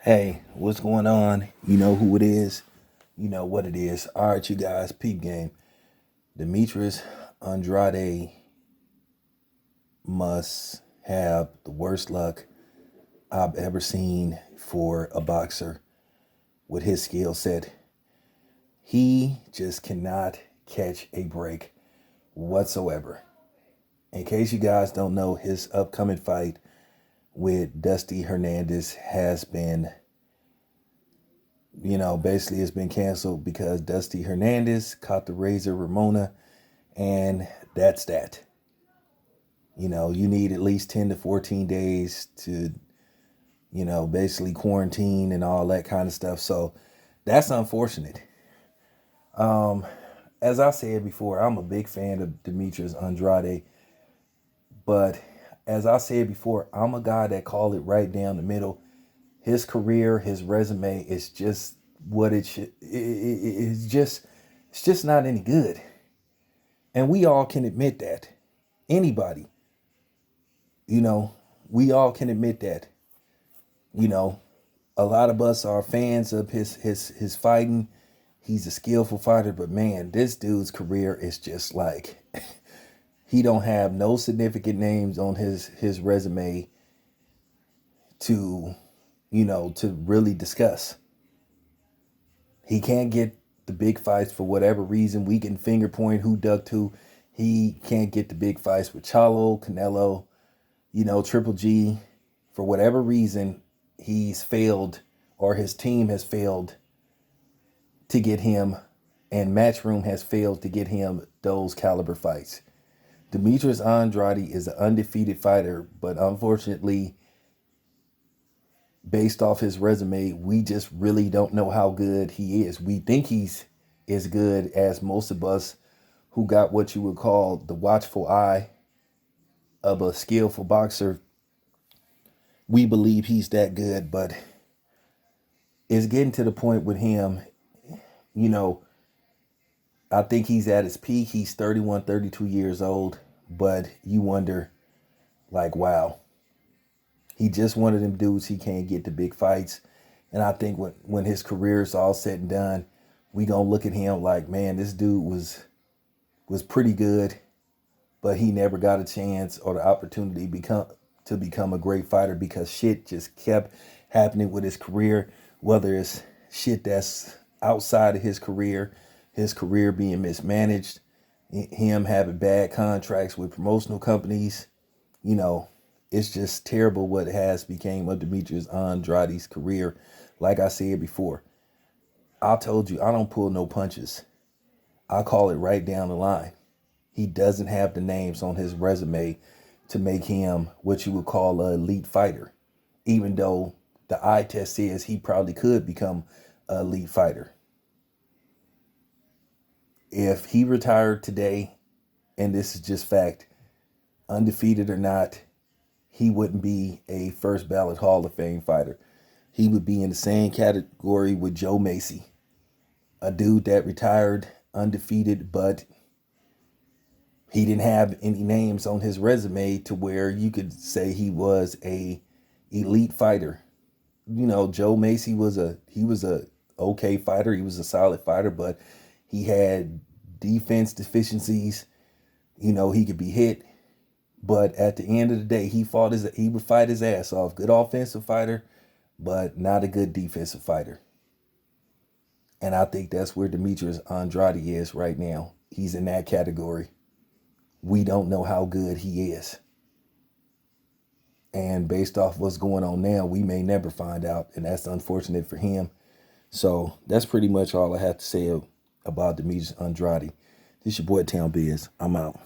Hey, what's going on? You know who it is. You know what it is. All right, you guys, peep game. Demetrius Andrade must have the worst luck I've ever seen for a boxer with his skill set. He just cannot catch a break whatsoever. In case you guys don't know, his upcoming fight with Dusty Hernandez has been basically it's been canceled because Dusty Hernandez caught the Razor Ramona, and that's that. You need at least 10 to 14 days to, basically quarantine and all that kind of stuff. So that's unfortunate. As I said before, I'm a big fan of Demetrius Andrade, but as I said before, I'm a guy that call it right down the middle. His career, his resume is just what it should. It's just not any good, and we all can admit that. Anybody, you know, we all can admit that. You know, a lot of us are fans of his fighting. He's a skillful fighter, but man, this dude's career is just like he don't have no significant names on his resume to to really discuss. He can't get the big fights for whatever reason. We can finger point who ducked who. He can't get the big fights with Chalo, Canelo, Triple G. For whatever reason, he's failed, or his team has failed to get him, and Matchroom has failed to get him those caliber fights. Demetrius Andrade is an undefeated fighter, but unfortunately, based off his resume, we just really don't know how good he is. We think he's as good as most of us who got what you would call the watchful eye of a skillful boxer. We believe he's that good, but it's getting to the point with him, you know, I think he's at his peak. He's 31, 32 years old, but you wonder, like, wow, he just one of them dudes. He can't get the big fights. And I think when his career is all said and done, we gonna look at him like, man, this dude was pretty good, but he never got a chance or the opportunity to become a great fighter because shit just kept happening with his career, whether it's shit that's outside of his career being mismanaged, him having bad contracts with promotional companies. you know, it's just terrible what has became of Demetrius Andrade's career. Like I said before, I told you I don't pull no punches. I call it right down the line. He doesn't have the names on his resume to make him what you would call an elite fighter, even though the eye test says he probably could become an elite fighter. If he retired today, and this is just fact, undefeated or not, he wouldn't be a first ballot Hall of Fame fighter. He would be in the same category with Joe Macy, a dude that retired undefeated, but he didn't have any names on his resume to where you could say he was a elite fighter. Joe Macy was a okay fighter. He was a solid fighter, but he had defense deficiencies. He could be hit, but at the end of the day, he would fight his ass off. Good offensive fighter, but not a good defensive fighter. And I think that's where Demetrius Andrade is right now. He's in that category. We don't know how good he is. And based off what's going on now, we may never find out. And that's unfortunate for him. So that's pretty much all I have to say about Demetrius Andrade. This your boy Town Biz. I'm out.